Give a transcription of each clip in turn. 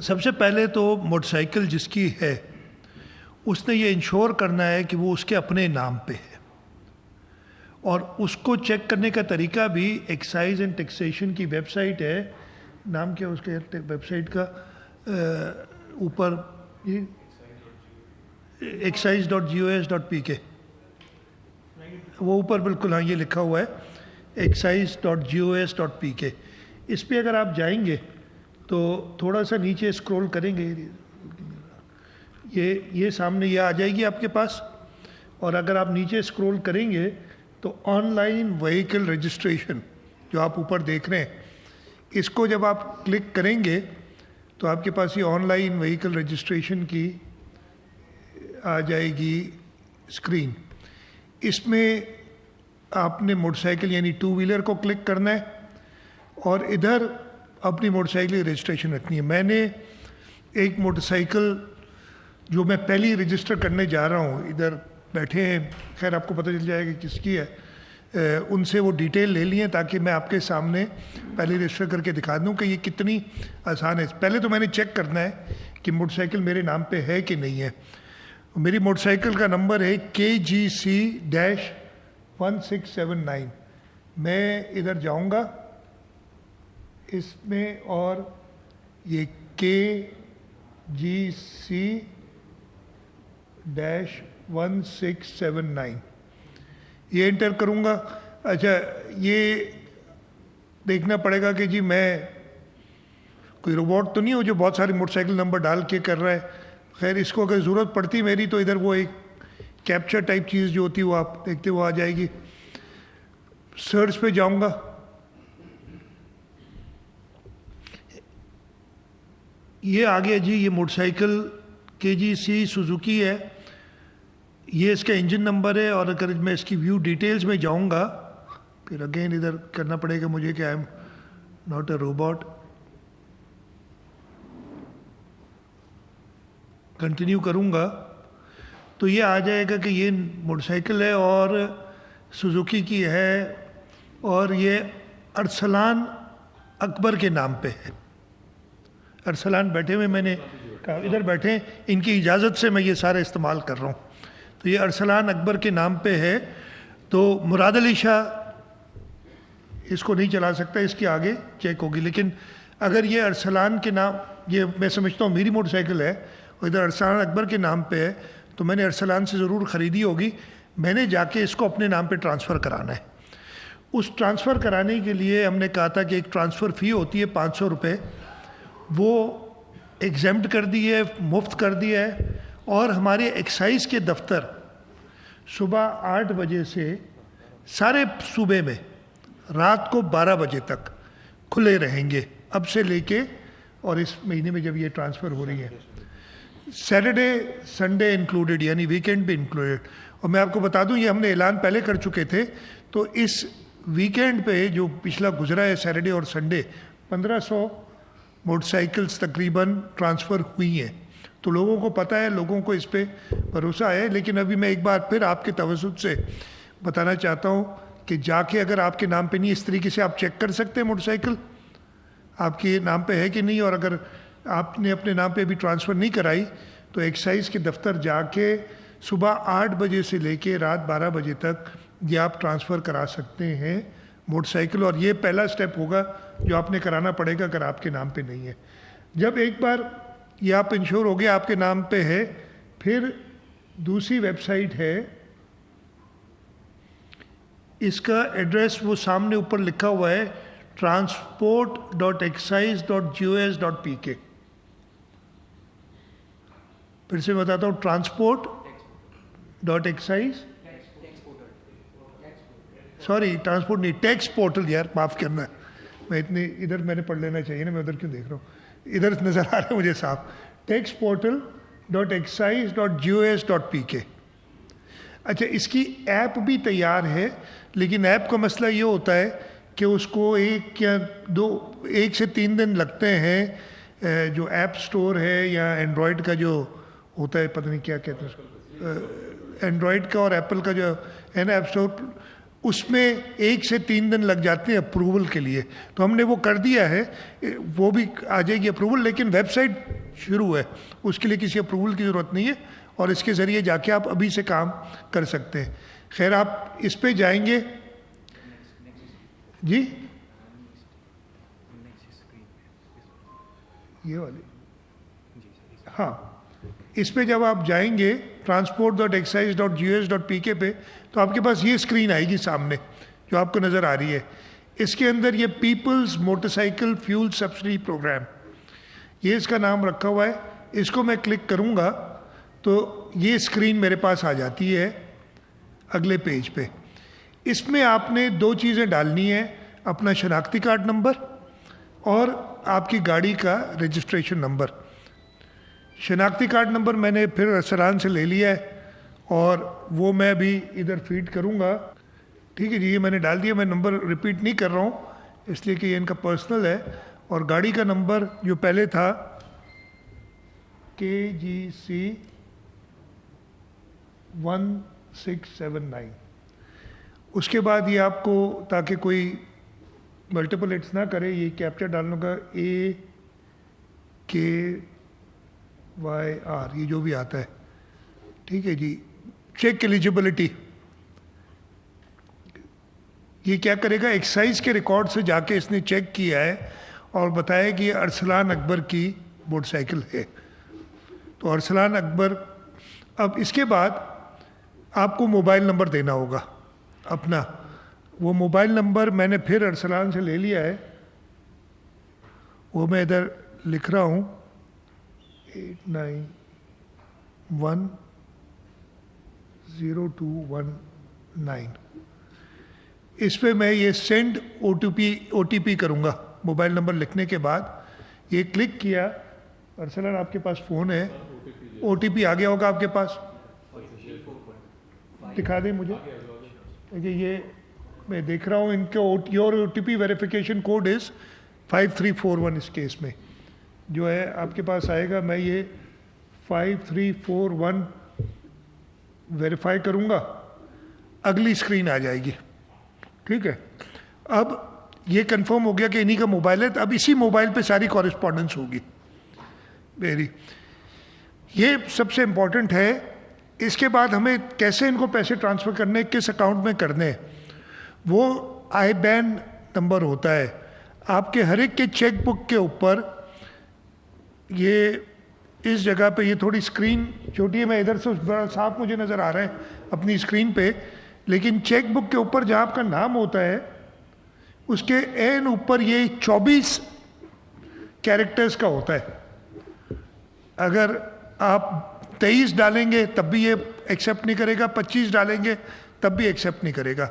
सबसे पहले तो मोटरसाइकिल जिसकी है उसने ये इंश्योर करना है कि वो उसके अपने नाम पे है, और उसको चेक करने का तरीका भी एक्साइज एंड टैक्सेशन की वेबसाइट है, नाम क्या उसके वेबसाइट का, ऊपर ये excise.gos.pk, वो ऊपर बिल्कुल हाँ ये लिखा हुआ है excise.gos.pk। इस पे अगर आप जाएंगे तो थोड़ा सा नीचे स्क्रॉल करेंगे, ये सामने ये आ जाएगी आपके पास, और अगर आप नीचे स्क्रॉल करेंगे तो ऑनलाइन व्हीकल रजिस्ट्रेशन जो आप ऊपर देख रहे हैं, इसको जब आप क्लिक करेंगे तो आपके पास ये ऑनलाइन व्हीकल रजिस्ट्रेशन की आ जाएगी स्क्रीन। इसमें आपने मोटरसाइकिल यानी टू व्हीलर को क्लिक करना है और इधर अपनी मोटरसाइकिल की रजिस्ट्रेशन रखनी है। मैंने एक मोटरसाइकिल जो मैं पहली रजिस्टर करने जा रहा हूँ, इधर बैठे हैं, खैर आपको पता चल जाएगा किसकी है, उनसे वो डिटेल ले लिए ताकि मैं आपके सामने पहले रजिस्टर करके दिखा दूं कि ये कितनी आसान है। पहले तो मैंने चेक करना है कि मोटरसाइकिल मेरे नाम पे है कि नहीं है। मेरी मोटरसाइकिल का नंबर है KGC-1679। मैं इधर जाऊंगा इसमें और ये KGC-1679 ये एंटर करूंगा। अच्छा, ये देखना पड़ेगा कि जी मैं कोई रोबोट तो नहीं हो जो बहुत सारी मोटरसाइकिल नंबर डाल के कर रहा है। खैर, इसको अगर ज़रूरत पड़ती मेरी तो इधर वो एक कैप्चर टाइप चीज़ जो होती है वो आप देखते वो आ जाएगी। सर्च पे जाऊंगा, ये आ गया जी, ये मोटरसाइकिल KGC सुजुकी है, ये इसका इंजन नंबर है। और अगर मैं इसकी व्यू डिटेल्स में जाऊंगा, फिर अगेन इधर करना पड़ेगा मुझे कि I am not a robot, continue करूंगा तो ये आ जाएगा कि ये मोटरसाइकिल है और सुजुकी की है और ये अरसलान अकबर के नाम पे है। अरसलान बैठे हुए, मैंने कहा इधर बैठे, इनकी इजाज़त से मैं ये सारा इस्तेमाल कर रहा हूँ। तो ये अरसलान अकबर के नाम पे है। तो मुराद अली शाह इसको नहीं चला सकता, इसके आगे चेक होगी। लेकिन अगर ये अरसलान के नाम, ये मैं समझता हूँ मेरी मोटरसाइकिल है और इधर अरसलान अकबर के नाम पे है, तो मैंने अरसलान से ज़रूर ख़रीदी होगी। मैंने जाके इसको अपने नाम पे ट्रांसफ़र कराना है। उस ट्रांसफ़र कराने के लिए हमने कहा था कि एक ट्रांसफ़र फ़ी होती है 500 रुपये, वो एग्जेम्प्ट कर दी है, मुफ्त कर दिया है। और हमारे एक्साइज़ के दफ्तर सुबह 8 बजे से सारे सूबे में रात को 12 बजे तक खुले रहेंगे अब से लेके, और इस महीने में जब ये ट्रांसफ़र हो रही है, सैटरडे संडे इंक्लूडेड, यानी वीकेंड भी इंक्लूडेड। और मैं आपको बता दूं, ये हमने ऐलान पहले कर चुके थे, तो इस वीकेंड पे जो पिछला गुजरा है सैटरडे और संडे, 1500 मोटरसाइकिल्स तकरीबन ट्रांसफ़र हुई हैं। तो लोगों को पता है, लोगों को इस पे भरोसा है। लेकिन अभी मैं एक बार फिर आपके तवज्जुह से बताना चाहता हूँ कि जाके अगर आपके नाम पे नहीं, इस तरीके से आप चेक कर सकते हैं मोटरसाइकिल आपके नाम पे है कि नहीं। और अगर आपने अपने नाम पे अभी ट्रांसफ़र नहीं कराई तो एक्साइज़ के दफ्तर जाके सुबह 8 बजे से लेके रात 12 बजे तक ये आप ट्रांसफ़र करा सकते हैं मोटरसाइकिल। और ये पहला स्टेप होगा जो आपने कराना पड़ेगा अगर आपके नाम पे नहीं है। जब एक बार ये आप इंश्योर हो गया आपके नाम पे है, फिर दूसरी वेबसाइट है, इसका एड्रेस वो सामने ऊपर लिखा हुआ है transport.excise.gos.pk। फिर से बताता हूँ, transport.excise, सॉरी ट्रांसपोर्ट नहीं, टैक्स पोर्टल, यार माफ़ करना, मैं इतनी इधर मैंने पढ़ लेना चाहिए ना, मैं उधर क्यों देख रहा हूँ, इधर नज़र आ रहा है मुझे साफ, taxportal.excise.gos.pk। अच्छा, इसकी ऐप भी तैयार है, लेकिन ऐप का मसला ये होता है कि उसको 1 से 3 दिन लगते हैं। जो ऐप स्टोर है या एंड्रॉयड का जो होता है, पता नहीं क्या कहते हैं, एंड्रॉयड का और एप्पल का जो है ना ऐप स्टोर, उसमें 1 से 3 दिन लग जाते हैं अप्रूवल के लिए, तो हमने वो कर दिया है, वो भी आ जाएगी अप्रूवल, लेकिन वेबसाइट शुरू है, उसके लिए किसी अप्रूवल की ज़रूरत नहीं है और इसके ज़रिए जाके आप अभी से काम कर सकते हैं। खैर, आप इस पे जाएंगे जी, ये वाली, हाँ, इस पे जब आप जाएंगे transport.excise.gus.pk पे, तो आपके पास ये स्क्रीन आएगी सामने जो आपको नज़र आ रही है। इसके अंदर ये peoples motorcycle fuel subsidy program, ये इसका नाम रखा हुआ है। इसको मैं क्लिक करूँगा तो ये स्क्रीन मेरे पास आ जाती है अगले पेज पे। इसमें आपने 2 चीज़ें डालनी है, अपना शनाख्ती कार्ड नंबर और आपकी गाड़ी का रजिस्ट्रेशन नंबर। शनाख्ती कार्ड नंबर मैंने फिर अरसलान से ले लिया है और वो मैं भी इधर फीड करूँगा। ठीक है जी, ये मैंने डाल दिया, मैं नंबर रिपीट नहीं कर रहा हूँ इसलिए कि ये इनका पर्सनल है। और गाड़ी का नंबर जो पहले था KGC 1679, उसके बाद ये आपको, ताकि कोई मल्टीपल हिट्स ना करे, ये कैप्चर डालने का AKYR, ये जो भी आता है। ठीक है जी, चेक एलिजिबिलिटी, ये क्या करेगा, एक्साइज के रिकॉर्ड से जाके इसने चेक किया है और बताया कि ये अरसलान अकबर की मोटरसाइकिल है, तो अरसलान अकबर। अब इसके बाद आपको मोबाइल नंबर देना होगा अपना, वो मोबाइल नंबर मैंने फिर अरसलान से ले लिया है, वो मैं इधर लिख रहा हूँ 89102119। इस पे मैं ये सेंड OTP करूँगा मोबाइल नंबर लिखने के बाद। ये क्लिक किया, अरसलान आपके पास फ़ोन है, OTP आ गया होगा आपके पास, दिखा दें मुझे। देखिए ये मैं देख रहा हूँ, इनके your OTP verification code is 5341। इस केस में जो है आपके पास आएगा, मैं ये 5341 वेरीफाई करूँगा, अगली स्क्रीन आ जाएगी। ठीक है, अब ये कंफर्म हो गया कि इन्हीं का मोबाइल है, तो अब इसी मोबाइल पे सारी कॉरेस्पॉन्डेंस होगी मेरी, ये सबसे इम्पोर्टेंट है। इसके बाद हमें कैसे इनको पैसे ट्रांसफ़र करने, किस अकाउंट में करने, वो IBAN नंबर होता है आपके हर एक के चेक बुक के ऊपर। ये इस जगह पे, ये थोड़ी स्क्रीन छोटी है, मैं इधर से बड़ा साफ मुझे नज़र आ रहा है अपनी स्क्रीन पे, लेकिन चेक बुक के ऊपर जहाँ आपका नाम होता है उसके एन ऊपर ये 24 कैरेक्टर्स का होता है। अगर आप 23 डालेंगे तब भी ये एक्सेप्ट नहीं करेगा, 25 डालेंगे तब भी एक्सेप्ट नहीं करेगा।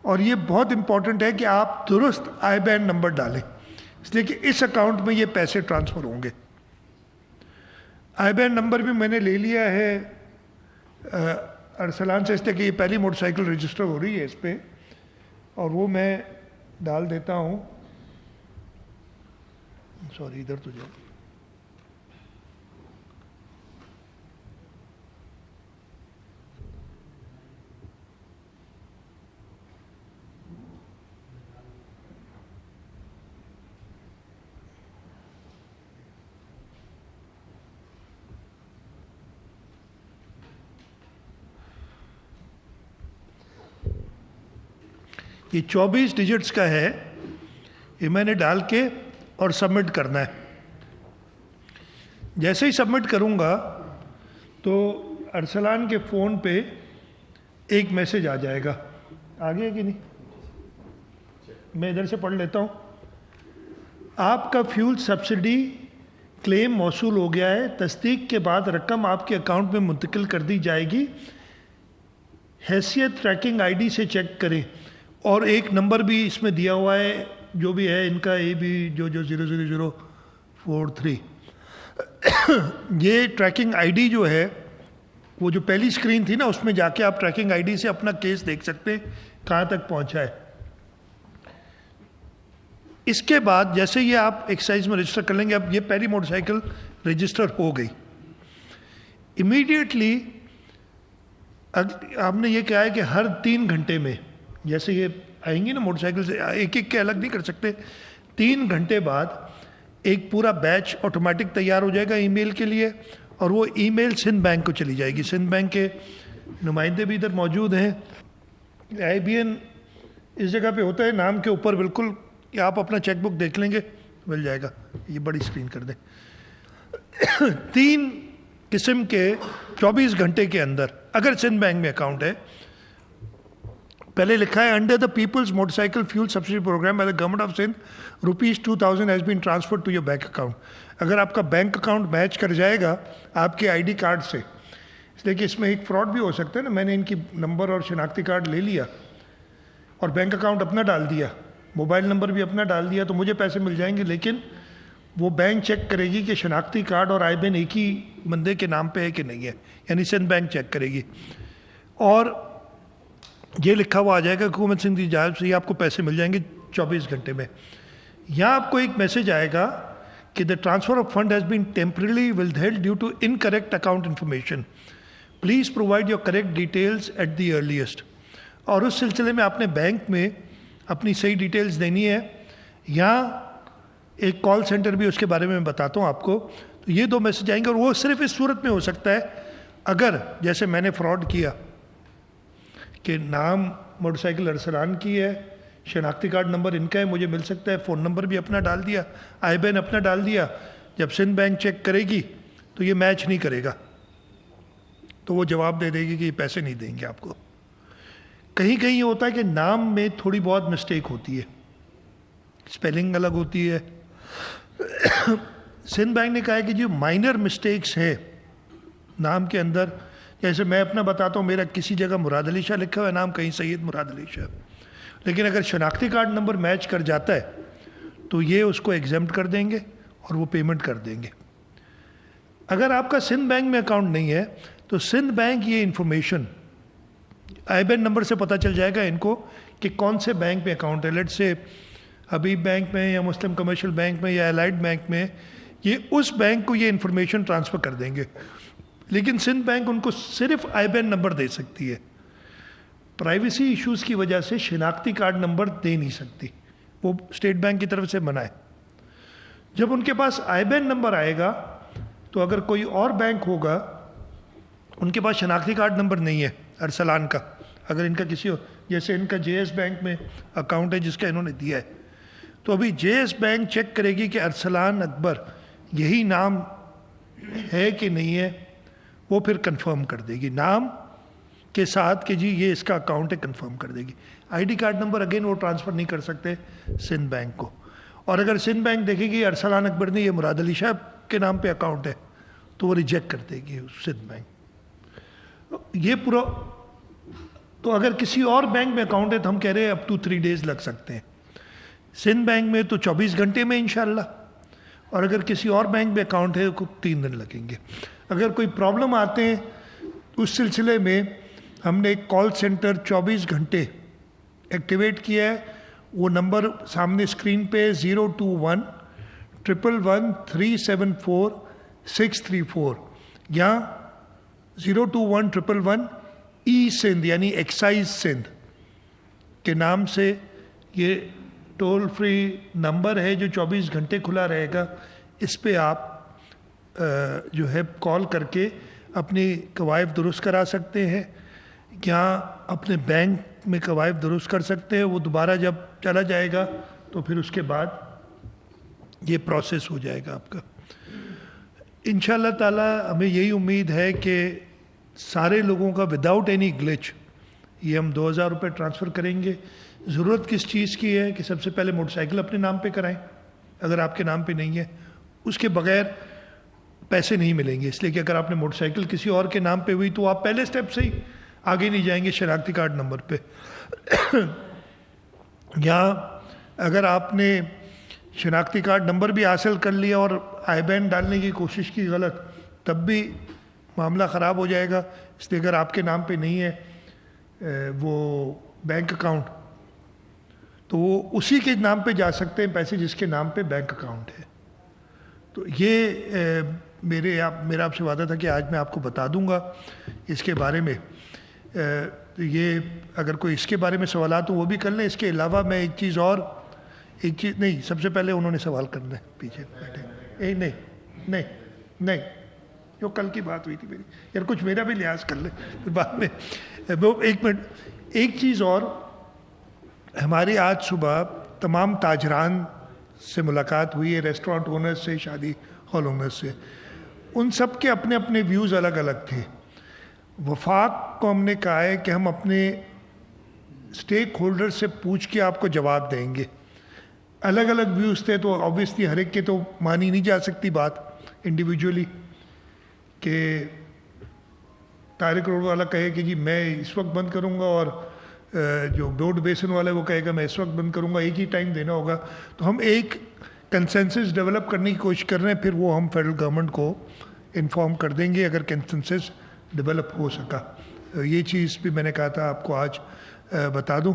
और ये बहुत इंपॉर्टेंट है कि आप दुरुस्त IBAN नंबर डालें, इसलिए कि इस अकाउंट में ये पैसे ट्रांसफ़र होंगे। IBAN नंबर भी मैंने ले लिया है अरसलान से, इसलिए कि ये पहली मोटरसाइकिल रजिस्टर हो रही है इस पर, और वो मैं डाल देता हूँ। सॉरी, इधर तो जाओ। ये 24 डिजिट्स का है, ये मैंने डाल के और सबमिट करना है। जैसे ही सबमिट करूँगा तो अरसलान के फ़ोन पे एक मैसेज आ जाएगा, आ गया कि नहीं, मैं इधर से पढ़ लेता हूँ। आपका फ्यूल सब्सिडी क्लेम मौसूल हो गया है, तस्दीक के बाद रकम आपके अकाउंट में मुंतकिल कर दी जाएगी, हैसियत ट्रैकिंग ID से चेक करें। और एक नंबर भी इसमें दिया हुआ है जो भी है इनका, AB जो 00043। ये ट्रैकिंग ID जो है, वो जो पहली स्क्रीन थी ना, उसमें जाके आप ट्रैकिंग ID से अपना केस देख सकते हैं कहाँ तक पहुँचा है। इसके बाद जैसे ये आप एक्साइज में रजिस्टर कर लेंगे, अब ये पहली मोटरसाइकिल रजिस्टर हो गई, इमीडिएटली आपने ये कहा है कि हर 3 घंटे में जैसे ये आएंगी ना मोटरसाइकिल से, एक एक के अलग नहीं कर सकते, 3 घंटे बाद एक पूरा बैच ऑटोमेटिक तैयार हो जाएगा ईमेल के लिए, और वो ईमेल सिंध बैंक को चली जाएगी। सिंध बैंक के नुमाइंदे भी इधर मौजूद हैं। IBN इस जगह पे होता है नाम के ऊपर बिल्कुल, या आप अपना चेकबुक देख लेंगे मिल जाएगा। ये बड़ी स्क्रीन कर दें। 3 किस्म के 24 घंटे के अंदर अगर सिंध बैंक में अकाउंट है, पहले लिखा है under the peoples motorcycle fuel subsidy program by the government of Sindh ₹2000 has been transferred to your bank account. अगर आपका बैंक अकाउंट मैच कर जाएगा आपके ID कार्ड से, इसलिए कि इसमें एक फ्रॉड भी हो सकता है ना, मैंने इनकी नंबर और शनाख्ती कार्ड ले लिया और बैंक अकाउंट अपना डाल दिया, मोबाइल नंबर भी अपना डाल दिया, तो मुझे पैसे मिल जाएंगे, लेकिन वो बैंक चेक करेगी कि शनाख्ती कार्ड और IBAN एक ही बंदे के नाम पे है कि नहीं है, यानी सिंध बैंक चेक करेगी। और ये लिखा हुआ आ जाएगा हुकूमत सिंध की जानिब से, आपको पैसे मिल जाएंगे 24 घंटे में। यहाँ आपको एक मैसेज आएगा कि the transfer of fund has been temporarily withheld due to incorrect account information, please provide your correct details at the earliest. और उस सिलसिले में आपने बैंक में अपनी सही डिटेल्स देनी है। यहाँ एक कॉल सेंटर भी उसके बारे में बताता हूँ आपको। तो ये 2 मैसेज आएंगे, और वो सिर्फ इस सूरत में हो सकता है अगर जैसे मैंने फ्रॉड किया कि नाम मोटरसाइकिल अरसलान की है, शनाख्ती कार्ड नंबर इनका है, मुझे मिल सकता है, फ़ोन नंबर भी अपना डाल दिया, IBAN अपना डाल दिया, जब सिंध बैंक चेक करेगी तो ये मैच नहीं करेगा, तो वो जवाब दे देगी कि ये पैसे नहीं देंगे आपको। कहीं कहीं ये होता है कि नाम में थोड़ी बहुत मिस्टेक होती है, स्पेलिंग अलग होती है। सिंध बैंक ने कहा है कि जो माइनर मिस्टेक्स है नाम के अंदर, जैसे मैं अपना बताता हूँ, मेरा किसी जगह मुराद अली शाह लिखा हुआ है नाम, कहीं सैयद मुराद अली शाह, लेकिन अगर शनाख्ती कार्ड नंबर मैच कर जाता है तो ये उसको एग्जेम्प्ट कर देंगे और वो पेमेंट कर देंगे। अगर आपका सिंध बैंक में अकाउंट नहीं है तो सिंध बैंक ये इन्फॉर्मेशन IBAN नंबर से पता चल जाएगा इनको कि कौन से बैंक में अकाउंट है। लेट्स से हबीब बैंक में या मुस्लिम कमर्शियल बैंक में या एलाइड बैंक में, ये उस बैंक को ये इन्फॉर्मेशन ट्रांसफ़र कर देंगे, लेकिन सिंध बैंक उनको सिर्फ IBAN नंबर दे सकती है। प्राइवेसी इश्यूज़ की वजह से शिनाख्ती कार्ड नंबर दे नहीं सकती, वो स्टेट बैंक की तरफ से मना है। जब उनके पास IBAN नंबर आएगा तो अगर कोई और बैंक होगा उनके पास शनाख्ती कार्ड नंबर नहीं है अरसलान का, अगर इनका किसी हो, जैसे इनका JS बैंक में अकाउंट है जिसका इन्होंने दिया है, तो अभी JS बैंक चेक करेगी कि अरसलान अकबर यही नाम है कि नहीं है, वो फिर कंफर्म कर देगी नाम के साथ कि जी ये इसका अकाउंट है, कंफर्म कर देगी। ID कार्ड नंबर अगेन वो ट्रांसफ़र नहीं कर सकते सिंध बैंक को। और अगर सिंध बैंक देखेगी अरसलान अकबर ने ये मुराद अली शाह के नाम पे अकाउंट है तो वो रिजेक्ट कर देगी सिंध बैंक। ये पूरा, तो अगर किसी और बैंक में अकाउंट है तो हम कह रहे हैं अप टू 3 डेज़ लग सकते हैं, सिंध बैंक में तो 24 घंटे में इंशाल्लाह, और अगर किसी और बैंक में अकाउंट है तो 3 दिन लगेंगे। अगर कोई प्रॉब्लम आते हैं उस सिलसिले में हमने एक कॉल सेंटर 24 घंटे एक्टिवेट किया है, वो नंबर सामने स्क्रीन पे 021-111-374-634 या 021-111 सिंध यानी एक्साइज सिंध के नाम से ये टोल फ्री नंबर है जो 24 घंटे खुला रहेगा। इस पे आप जो है कॉल करके अपनी कवायद दुरुस्त करा सकते हैं या अपने बैंक में कवायद दुरुस्त कर सकते हैं। वो दोबारा जब चला जाएगा तो फिर उसके बाद ये प्रोसेस हो जाएगा आपका। इंशाल्लाह ताला हमें यही उम्मीद है कि सारे लोगों का विदाउट एनी ग्लिच ये हम 2000 रुपये ट्रांसफ़र करेंगे। ज़रूरत किस चीज़ की है कि सबसे पहले मोटरसाइकिल अपने नाम पे कराएं, अगर आपके नाम पे नहीं है उसके बगैर पैसे नहीं मिलेंगे, इसलिए कि अगर आपने मोटरसाइकिल किसी और के नाम पे हुई तो आप पहले स्टेप से ही आगे नहीं जाएंगे शनाख्ती कार्ड नंबर पे। या अगर आपने शनाख्ती कार्ड नंबर भी हासिल कर लिया और IBAN डालने की कोशिश की गलत, तब भी मामला ख़राब हो जाएगा। इसलिए अगर आपके नाम पे नहीं है वो बैंक अकाउंट तो वो उसी के नाम पे जा सकते हैं पैसे जिसके नाम पे बैंक अकाउंट है। तो ये मेरा आपसे वादा था कि आज मैं आपको बता दूंगा इसके बारे में। ये अगर कोई इसके बारे में सवाल तो वो भी कर लें। इसके अलावा मैं एक चीज़ नहीं, सबसे पहले उन्होंने सवाल करना है, पीछे बैठे। नहीं नहीं नहीं, जो कल की बात हुई थी मेरी, यार कुछ मेरा भी लिहाज कर ले फिर बाद में। वो 1 मिनट, एक चीज़ और, हमारी आज सुबह तमाम ताजरान से मुलाकात हुई है, रेस्टोरेंट ओनर्स से, शादी हॉल ओनर्स से। उन सब के अपने अपने व्यूज़ अलग अलग थे। वफाक को हमने कहा है कि हम अपने स्टेक होल्डर से पूछ के आपको जवाब देंगे। अलग अलग व्यूज़ थे तो ऑब्वियसली हर एक के तो मानी नहीं जा सकती बात इंडिविजुअली, कि तारिक रोड वाला कहे कि जी मैं इस वक्त बंद करूंगा और जो बोर्ड बेसन वाला है वो कहेगा मैं इस वक्त बंद करूंगा, एक ही टाइम देना होगा। तो हम एक कंसेंसस डेवलप करने की कोशिश कर रहे हैं, फिर वो हम फेडरल गवर्नमेंट को इन्फॉर्म कर देंगे अगर कंसेंसस डेवलप हो सका। ये चीज़ भी मैंने कहा था आपको आज बता दूं।